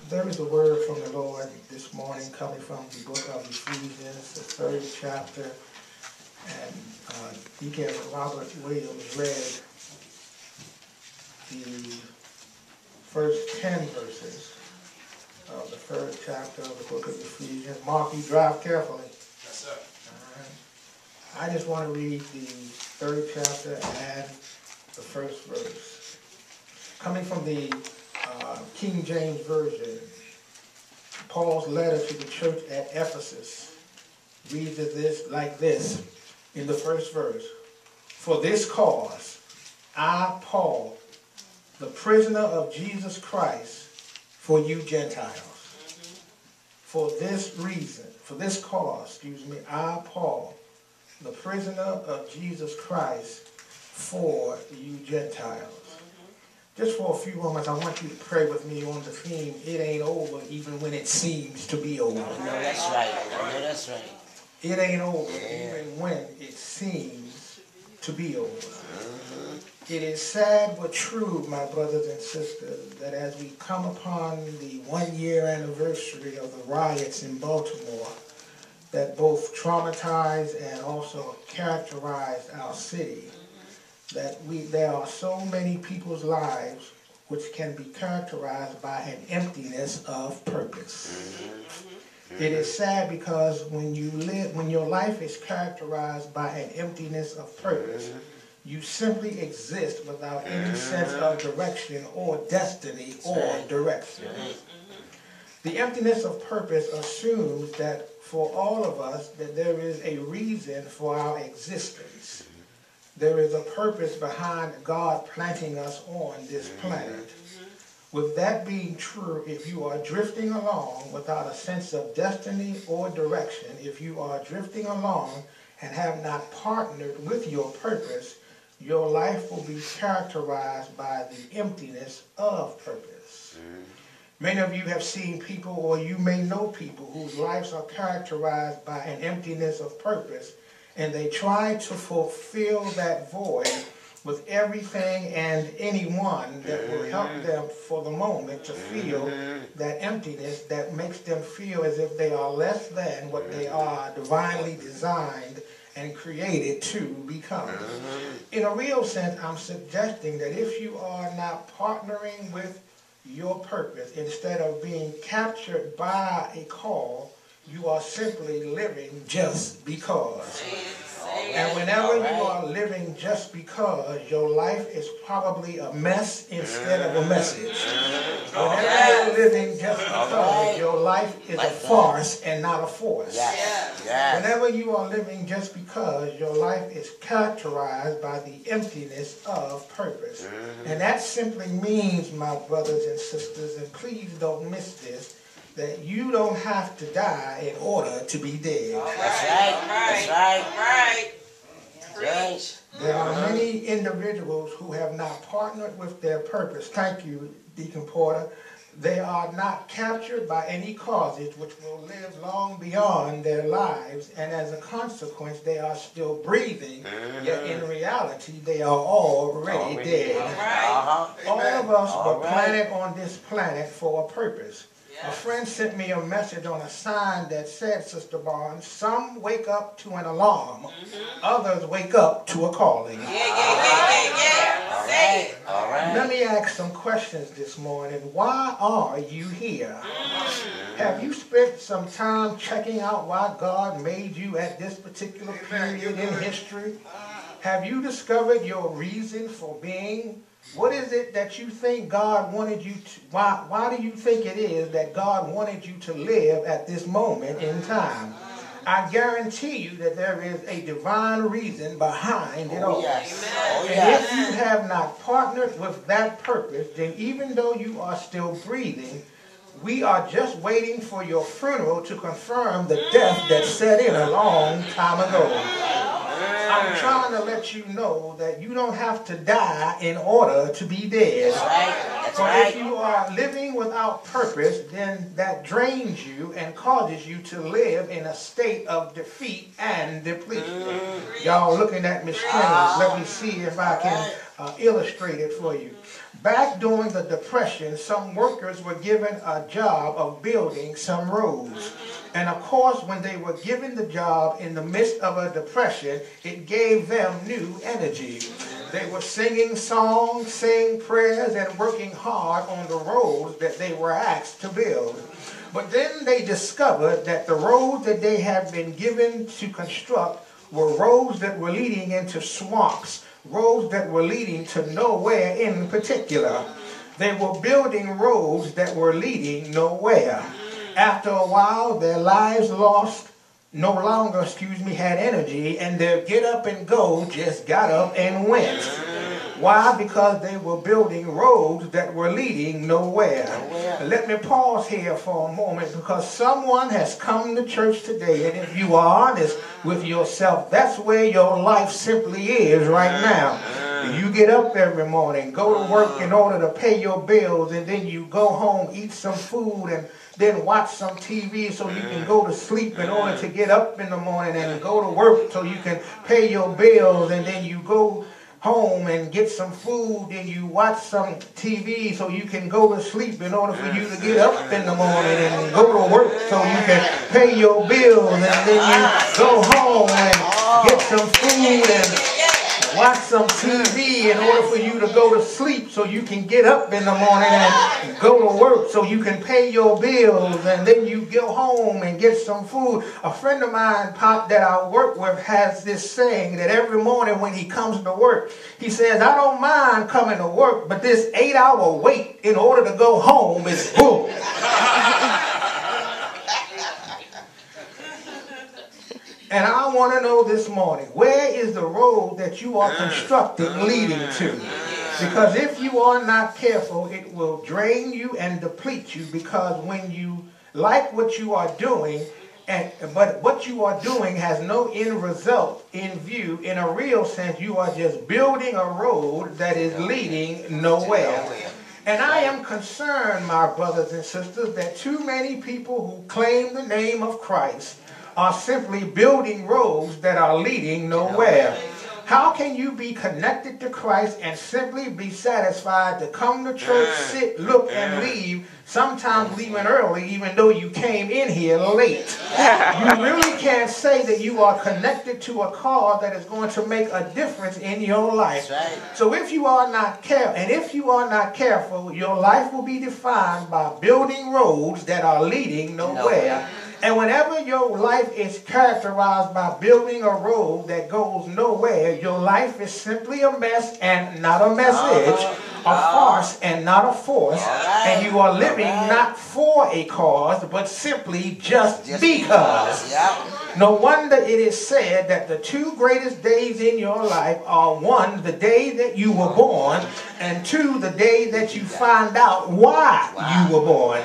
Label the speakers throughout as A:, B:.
A: There is a word from the Lord this morning coming from the book of Ephesians, the 3rd chapter, and Deacon Robert Williams read the first 10 verses of the 3rd chapter of the book of Ephesians. Mark, you drive carefully.
B: Yes, sir.
A: All right. I just want to read the 3rd chapter and the first verse. Coming from the King James Version, Paul's letter to the church at Ephesus reads this like this in the first verse. For this cause, I, Paul, the prisoner of Jesus Christ, for you Gentiles. For this reason, for this cause, I, Paul, the prisoner of Jesus Christ, for you Gentiles. Just for a few moments, I want you to pray with me on the theme, it ain't over even when it seems to be over.
C: No, that's right. No, that's right.
A: It ain't over even when it seems to be over. It is sad but true, my brothers and sisters, that as we come upon the 1-year anniversary of the riots in Baltimore that both traumatized and also characterized our city, that there are so many people's lives which can be characterized by an emptiness of purpose. It is sad because when your life is characterized by an emptiness of purpose, you simply exist without any sense of direction or destiny or direction. The emptiness of purpose assumes that for all of us that there is a reason for our existence. There is a purpose behind God planting us on this planet. With that being true, if you are drifting along without a sense of destiny or direction, if you are drifting along and have not partnered with your purpose, your life will be characterized by the emptiness of purpose. Many of you have seen people, or you may know people, whose lives are characterized by an emptiness of purpose, and they try to fulfill that void with everything and anyone that will help them for the moment to feel that emptiness that makes them feel as if they are less than what they are divinely designed and created to become. In a real sense, I'm suggesting that if you are not partnering with your purpose, instead of being captured by a call, you are simply living just because. And whenever you are living just because, your life is probably a mess instead of a message. Whenever you're living just because, your life is a farce and not a force. Whenever you are living just because, your life is characterized by the emptiness of purpose. And that simply means, my brothers and sisters, and please don't miss this, that you don't have to die in order to be dead.
C: That's right. That's right.
A: There are many individuals who have not partnered with their purpose. Thank you, Deacon Porter. They are not captured by any causes which will live long beyond their lives, and as a consequence, they are still breathing, yet in reality, they are already dead. All of us were planted on this planet for a purpose. A friend sent me a message on a sign that said, Sister Barnes, some wake up to an alarm, others wake up to a calling. Let me ask some questions this morning. Why are you here? Have you spent some time checking out why God made you at this particular period in history? Have you discovered your reason for being? What is it that you think God wanted you to, why do you think it is that God wanted you to live at this moment in time? I guarantee you that there is a divine reason behind it all. And if you have not partnered with that purpose, then even though you are still breathing, we are just waiting for your funeral to confirm the death that set in a long time ago. I'm trying to let you know that you don't have to die in order to be dead.
C: That's
A: For
C: right.
A: if you are living without purpose, then that drains you and causes you to live in a state of defeat and depletion. Y'all looking at me strange. Let me see if I can illustrate it for you. Back during the Depression, some workers were given a job of building some roads. And of course, when they were given the job in the midst of a depression, it gave them new energy. They were singing songs, saying prayers, and working hard on the roads that they were asked to build. But then they discovered that the roads that they had been given to construct were roads that were leading into swamps, roads that were leading to nowhere in particular. They were building roads that were leading nowhere. After a while, their lives no longer had energy, and their get up and go just got up and went. Why? Because they were building roads that were leading nowhere. Let me pause here for a moment, because someone has come to church today, and if you are honest with yourself, that's where your life simply is right now. You get up every morning, go to work in order to pay your bills, and then you go home, eat some food, and then watch some TV so you can go to sleep in order to get up in the morning, and go to work so you can pay your bills, and then you go home and get some food, and you watch some TV so you can go to sleep in order for you to get up in the morning and go to work so you can pay your bills, and then you go home and get some food and watch some TV in order for you to go to sleep so you can get up in the morning and go to work so you can pay your bills, and then you go home and get some food. A friend of mine, Pop, that I work with, has this saying that every morning when he comes to work, he says, I don't mind coming to work, but this 8-hour wait in order to go home is bull. And I want to know this morning, where is the road that you are constructing leading to? Because if you are not careful, it will drain you and deplete you, because when you like what you are doing, but what you are doing has no end result in view, in a real sense, you are just building a road that is leading nowhere. And I am concerned, my brothers and sisters, that too many people who claim the name of Christ are simply building roads that are leading nowhere. How can you be connected to Christ and simply be satisfied to come to church, sit, look, and leave, sometimes leaving early even though you came in here late? You really can't say that you are connected to a cause that is going to make a difference in your life. So if you are not careful, your life will be defined by building roads that are leading nowhere. And whenever your life is characterized by building a road that goes nowhere, your life is simply a mess and not a message, a farce and not a force, and you are living not for a cause, but simply just because. No wonder it is said that the two greatest days in your life are, one, the day that you were born, and two, the day that you find out why you were born.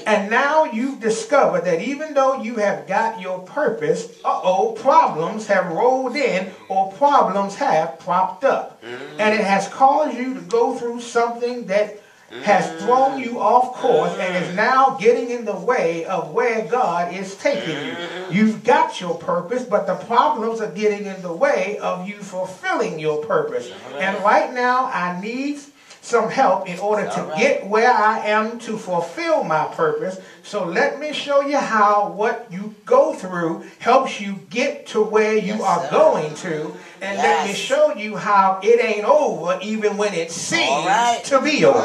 A: And now you've discovered that even though you have got your purpose, problems have rolled in, or problems have propped up. And it has caused you to go through something that has thrown you off course and is now getting in the way of where God is taking you. You've got your purpose, but the problems are getting in the way of you fulfilling your purpose. And right now, I need some help in order to get where I am to fulfill my purpose. So let me show you how what you go through helps you get to where you are going to. And let me show you how it ain't over even when it seems to be over.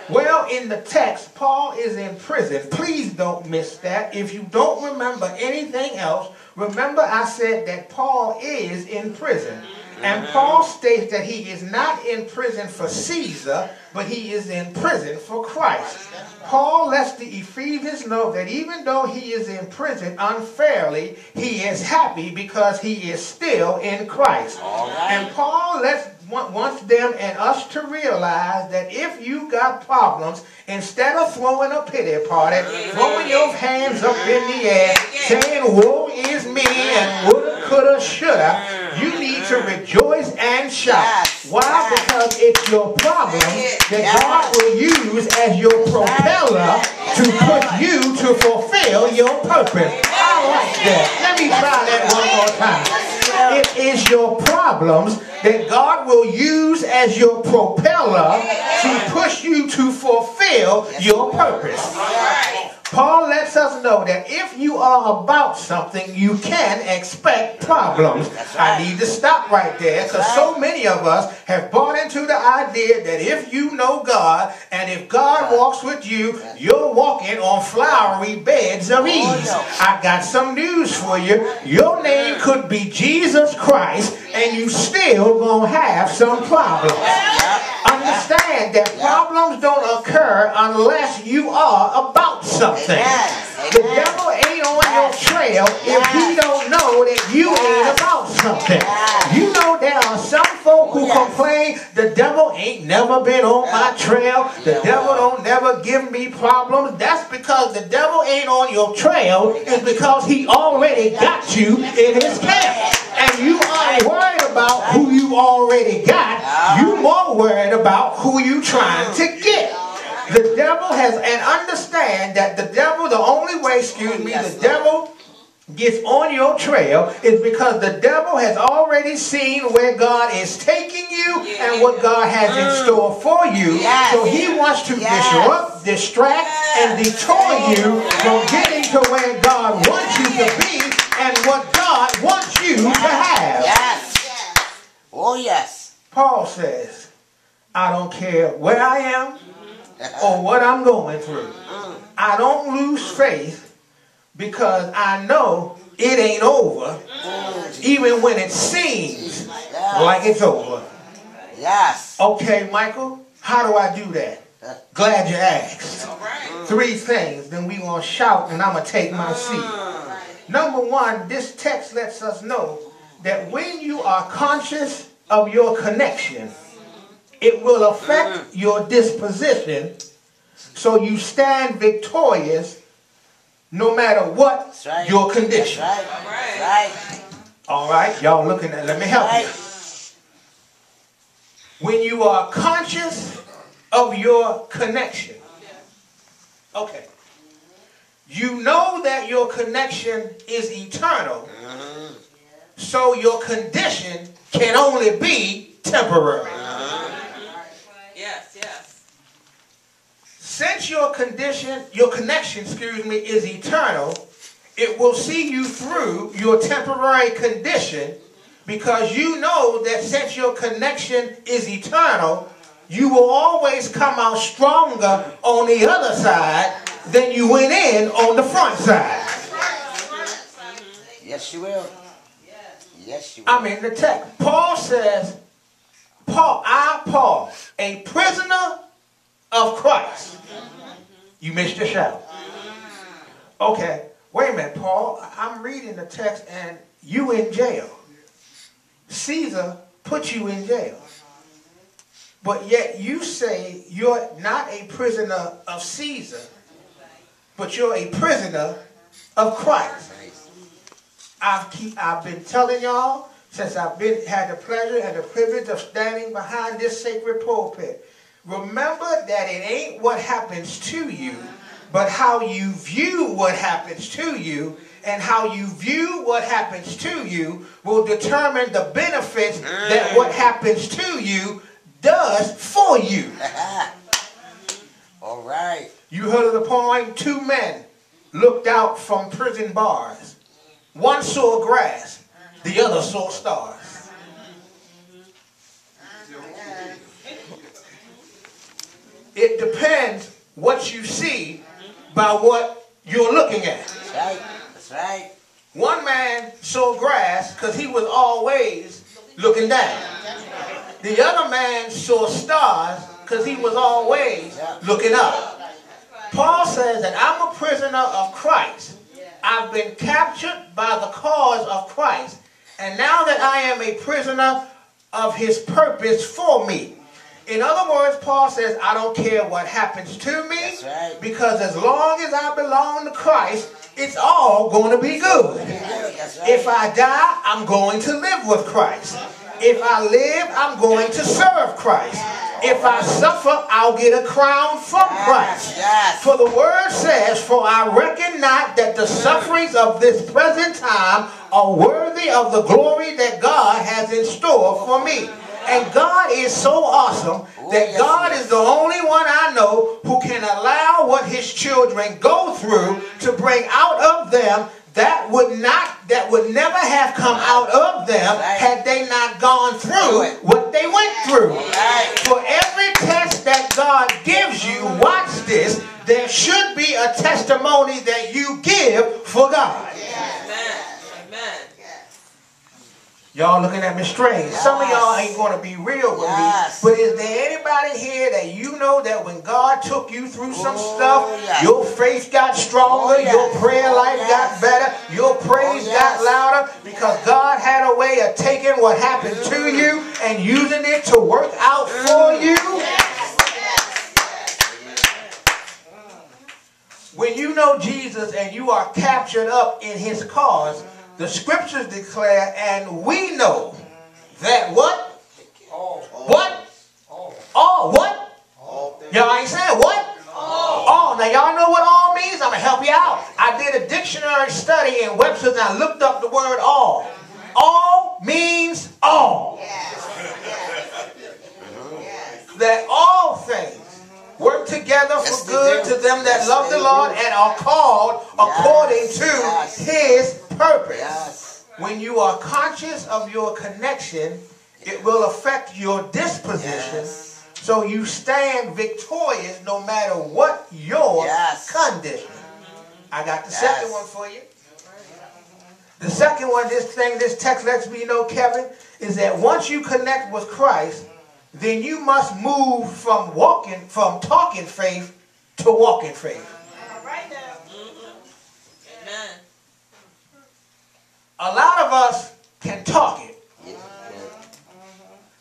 A: Well, in the text, Paul is in prison. Please don't miss that. If you don't remember anything else, remember I said that Paul is in prison. And Paul states that he is not in prison for Caesar, but he is in prison for Christ. Paul lets the Ephesians know that even though he is in prison unfairly, he is happy because he is still in Christ. And Paul wants them and us to realize that if you got problems, instead of throwing a pity party, throwing your hands up in the air, saying, woe is me, and woulda, coulda, shoulda, you need to rejoice and shout. Why? Because it's your problem that God will use as your propeller to push you to fulfill your purpose. I like that. Let me try that one more time. It is is your problems that God will use as your propeller to push you to fulfill your purpose. Paul lets us know that if you are about something, you can expect problems. I need to stop right there, because so many of us have bought into the idea that if you know God and if God walks with you, you're walking on flowery beds of ease. I got some news for you. Your name could be Jesus Christ and you still gonna have some problems. Understand that problems don't occur unless you are about something. The devil ain't on your trail if he don't know that you ain't about something. You know there are some folk who complain, the devil ain't never been on my trail. The devil don't never give me problems. That's because the devil ain't on your trail. It's because he already got you in his camp. And you aren't worried about who you already got. You more worried about who you trying to get. The devil has, and understand that the devil, the only way, the devil gets on your trail is because the devil has already seen where God is taking you and what God has in store for you. So he wants to disrupt, distract, and detour you from getting to where God wants you to be and what God wants you to have.
C: Oh yes.
A: Paul says, I don't care where I am or what I'm going through. I don't lose faith because I know it ain't over, even when it seems like it's over.
C: Yes.
A: Okay, Michael, how do I do that? Glad you asked. 3 things, then we gonna shout and I'm gonna take my seat. Number 1, this text lets us know that when you are conscious of your connection, it will affect your disposition, so you stand victorious no matter what your condition. All right, y'all looking at, let me help you. When you are conscious of your connection, okay, you know that your connection is eternal, so your condition can only be temporary. Since your connection, is eternal, it will see you through your temporary condition, because you know that since your connection is eternal, you will always come out stronger on the other side than you went in on the front side.
C: Yes, you will. Yes, you will.
A: I'm in the text. Paul says, Paul, a prisoner of Christ. You missed your shout. Okay, wait a minute, Paul. I'm reading the text and you in jail. Caesar put you in jail. But yet you say you're not a prisoner of Caesar, but you're a prisoner of Christ. I've been telling y'all since I've had the pleasure and the privilege of standing behind this sacred pulpit. Remember that it ain't what happens to you, but how you view what happens to you, and how you view what happens to you will determine the benefits that what happens to you does for you.
C: All right.
A: You heard of the poem, 2 men looked out from prison bars. One saw grass, the other saw stars. It depends what you see by what you're looking at.
C: That's right. That's right.
A: One man saw grass because he was always looking down. The other man saw stars because he was always looking up. Paul says that I'm a prisoner of Christ. I've been captured by the cause of Christ. And now that I am a prisoner of his purpose for me. In other words, Paul says, I don't care what happens to me, because as long as I belong to Christ, it's all going to be good. If I die, I'm going to live with Christ. If I live, I'm going to serve Christ. If I suffer, I'll get a crown from Christ.
C: Yes.
A: For the word says, for I reckon not that the sufferings of this present time are worthy of the glory that God has in store for me. And God is so awesome that God is the only one I know who can allow what his children go through to bring out of them that would never have come out of them had they not gone through what they went through. For every test that God gives you, watch this, there should be a testimony that you give for God.
C: Amen.
A: Y'all looking at me strange. Some of y'all ain't going to be real with me. But is there anybody here that you know that when God took you through some stuff, your faith got stronger, your prayer life got better, your praise got louder, because God had a way of taking what happened to you and using it to work out for you? When you know Jesus and you are captured up in his cause, the scriptures declare, and we know that what? What? All what? Y'all ain't saying what? All. Now y'all know what all means? I'm going to help you out. I did a dictionary study in Webster's and I looked up the word all. All means all. That all things work together for good to them that love the Lord and are called according to his purpose. When you are conscious of your connection, it will affect your disposition, so you stand victorious no matter what your condition. I got the second one for you. The second one, this text lets me know, Kevin, is that once you connect with Christ, then you must move from talking faith to walking faith.
B: All right now. Amen.
A: A lot of us can talk it,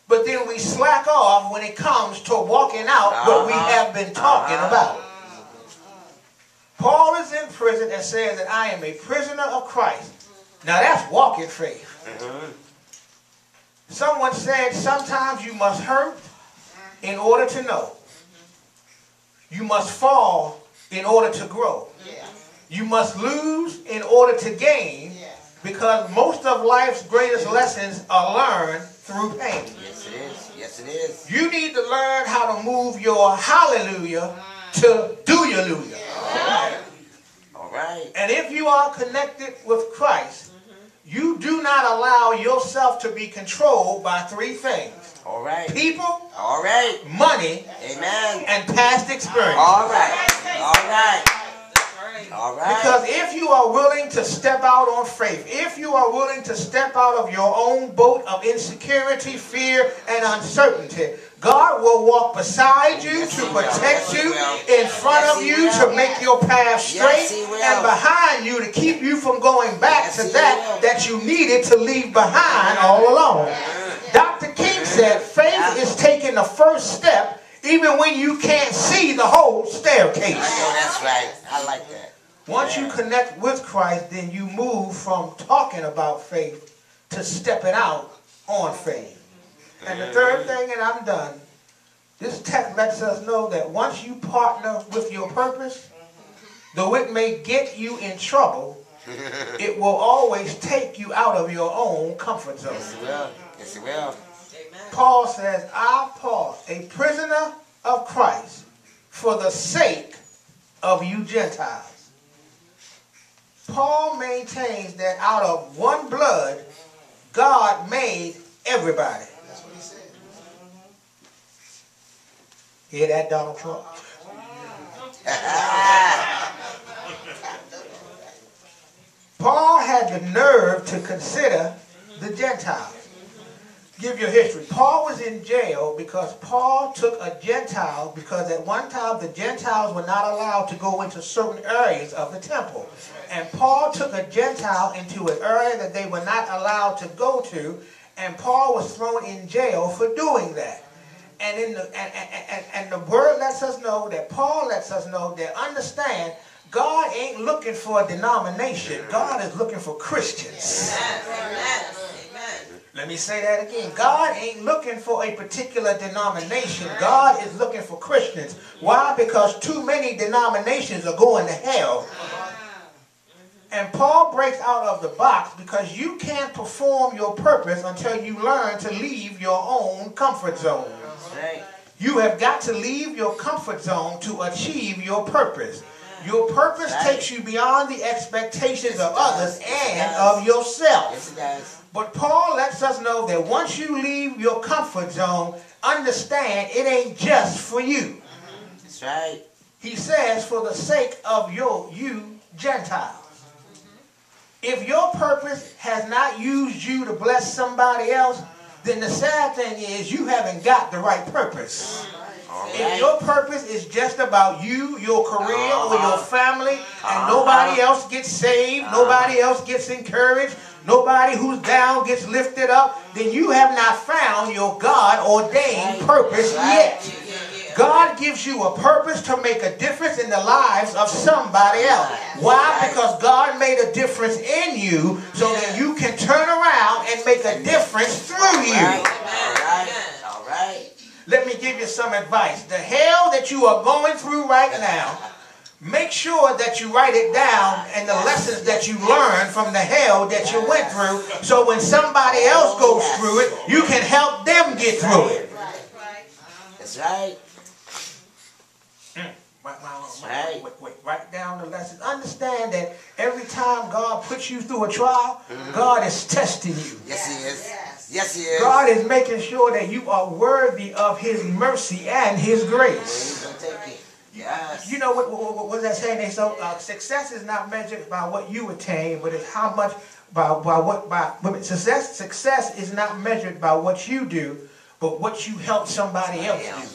A: but then we slack off when it comes to walking out what we have been talking about. Paul is in prison and says that I am a prisoner of Christ. Now that's walking faith. Someone said sometimes you must hurt in order to know. You must fall in order to grow. You must lose in order to gain, because most of life's greatest lessons are learned through pain.
C: Yes, it is. Yes, it is.
A: You need to learn how to move your hallelujah to do-ya-lujah.
C: All right.
A: And if you are connected with Christ, you do not allow yourself to be controlled by three things.
C: All right.
A: People,
C: all right,
A: money,
C: amen,
A: and past experience.
C: All right. All right. All right.
A: Because if you are willing to step out on faith, if you are willing to step out of your own boat of insecurity, fear, and uncertainty, God will walk beside you to protect you, in front of you to make your path straight, and behind you to keep you from going back to that you needed to leave behind all along. Dr. King said faith is taking the first step even when you can't see the whole staircase.
C: I know that's right. I like that.
A: Once you connect with Christ, then you move from talking about faith to stepping out on faith. And the third thing, and I'm done, this text lets us know that once you partner with your purpose, though it may get you in trouble, it will always take you out of your own comfort zone.
C: Yes, it will. Yes, it will.
A: Paul says, I, Paul, a prisoner of Christ, for the sake of you Gentiles. Paul maintains that out of one blood, God made everybody. That's what he said. Hear that, Donald Trump? Paul had the nerve to consider the Gentiles. Give you a history. Paul was in jail because Paul took a Gentile, because at one time the Gentiles were not allowed to go into certain areas of the temple. And Paul took a Gentile into an area that they were not allowed to go to, and Paul was thrown in jail for doing that. And the word lets us know, that Paul lets us know, that understand, God ain't looking for a denomination. God is looking for Christians.
B: Amen. Amen.
A: Let me say that again. God ain't looking for a particular denomination. God is looking for Christians. Why? Because too many denominations are going to hell. And Paul breaks out of the box because you can't perform your purpose until you learn to leave your own comfort zone. You have got to leave your comfort zone to achieve your purpose. Your purpose takes you beyond the expectations of others and of yourself. But Paul lets us know that once you leave your comfort zone, understand it ain't just for you.
C: That's right.
A: He says, for the sake of you Gentiles. If your purpose has not used you to bless somebody else, then the sad thing is you haven't got the right purpose. If your purpose is just about you, your career, or your family, and nobody else gets saved, nobody else gets encouraged, nobody who's down gets lifted up, then you have not found your God-ordained purpose yet. God gives you a purpose to make a difference in the lives of somebody else. Why? Because God made a difference in you so that you can turn around and make a difference through you.
C: All right.
A: Let me give you some advice. The hell that you are going through right now, make sure that you write it down and the lessons that you learned from the hell that you went through, so when somebody else goes through it, you can help them get through it.
C: That's right.
A: Write down the lessons. Understand that every time God puts you through a trial, God is testing you.
C: Yes, He is. Yes, He is.
A: God is making sure that you are worthy of His mercy and His grace.
C: Yes.
A: You know what was that saying? So success is not measured by what you attain, but it's how much success is not measured by what you do, but what you help somebody else do.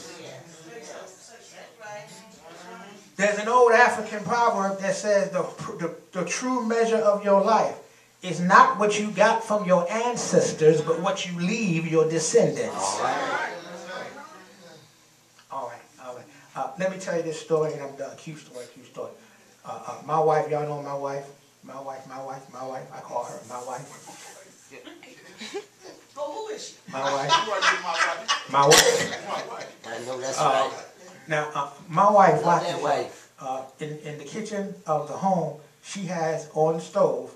A: There's an old African proverb that says the true measure of your life is not what you got from your ancestors, but what you leave your descendants. All right. Let me tell you this story and I'm done. Cute story. My wife, y'all know my wife. My wife. I call her my wife.
B: Who is she?
A: My wife. My wife.
C: I know that's right.
A: Now, my wife watches in the kitchen of the home. She has on the stove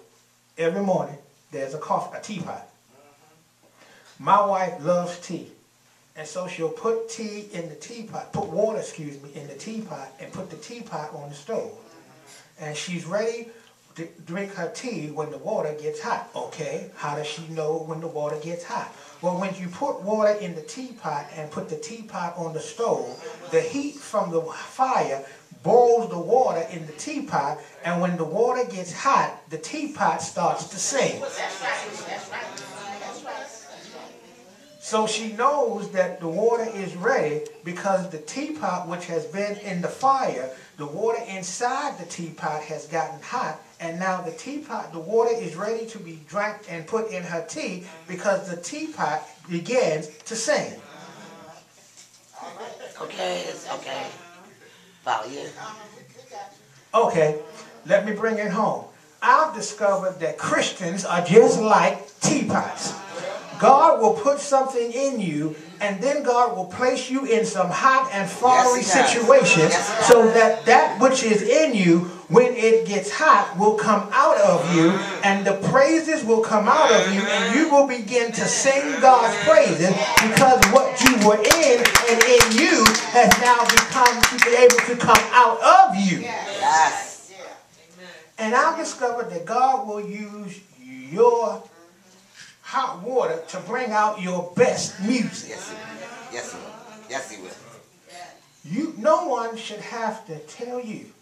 A: every morning. There's a teapot. My wife loves tea, and so she'll put tea in the teapot, put water, in the teapot, and put the teapot on the stove. And she's ready to drink her tea when the water gets hot. Okay, how does she know when the water gets hot? Well, when you put water in the teapot and put the teapot on the stove, the heat from the fire boils the water in the teapot, and when the water gets hot, the teapot starts to sing. So she knows that the water is ready because the teapot, which has been in the fire, the water inside the teapot has gotten hot, and now the water is ready to be drank and put in her tea because the teapot begins to sing.
C: Okay, it's okay. Follow you.
A: Okay, let me bring it home. I've discovered that Christians are just like teapots. God will put something in you, and then God will place you in some hot and fiery situations so that that which is in you, when it gets hot, will come out of you, and the praises will come out of you, and you will begin to sing God's praises because what you were in and in you has now become to be able to come out of you.
C: Yes.
A: And I've discovered that God will use your hot water to bring out your best music.
C: Yes, He will. Yes, He will. Yes, He will.
A: No one should have to tell you,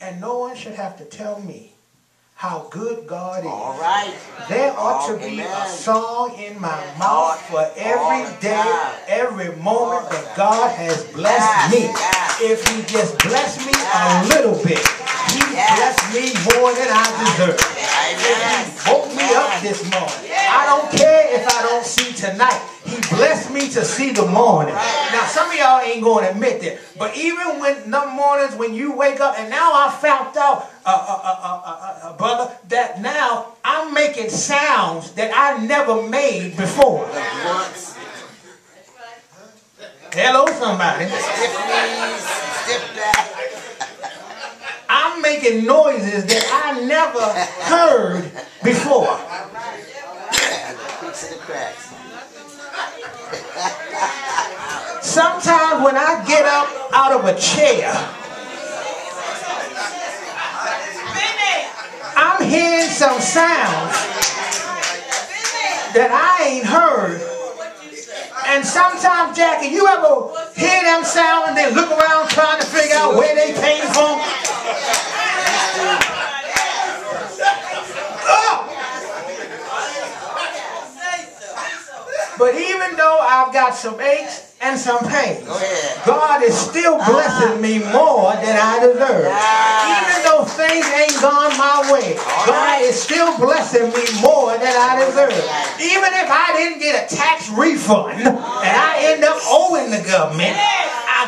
A: and no one should have to tell me how good God is.
C: All right.
A: There ought to be a song in my mouth for every day, every moment that God has blessed me. If He just blessed me a little bit, He blessed me more than I deserve. If He woke me up this morning, I don't care if I don't see tonight. He blessed me to see the morning. Now, some of y'all ain't going to admit that. But even when the mornings when you wake up, and now I found out, brother, that now I'm I'm making sounds that I never made before. Hello, somebody.
C: Stiff knees, stiff back.
A: I'm making noises that I never heard before.
C: Creaks in the cracks.
A: Sometimes when I get up out of a chair, I'm hearing some sounds that I ain't heard. And sometimes, Jackie, you ever hear them sounds and then look around trying to figure out where they came from? But even though I've got some aches and some pains, God is still blessing me more than I deserve. Even though things ain't gone my way, God is still blessing me more than I deserve. Even if I didn't get a tax refund and I end up owing the government,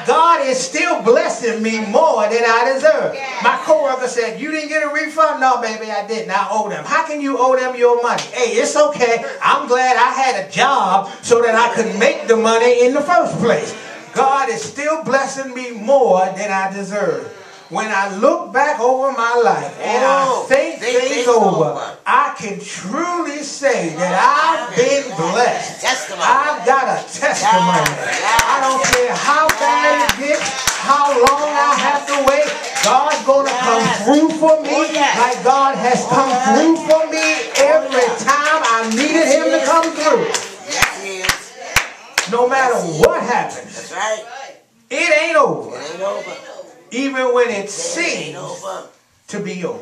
A: God is still blessing me more than I deserve. My coworker said, "You didn't get a refund?" "No, baby, I didn't. I owe them." "How can you owe them your money?" "Hey, it's okay. I'm glad I had a job so that I could make the money in the first place." God is still blessing me more than I deserve. When I look back over my life and I think things over, I can truly say that I've been blessed. I've got a testimony. I don't care how bad it gets, how long I have to wait. God's going to come through for me like God has come through for me every time I needed him to come through. No matter what happens, it ain't over. Even when it seems to be over.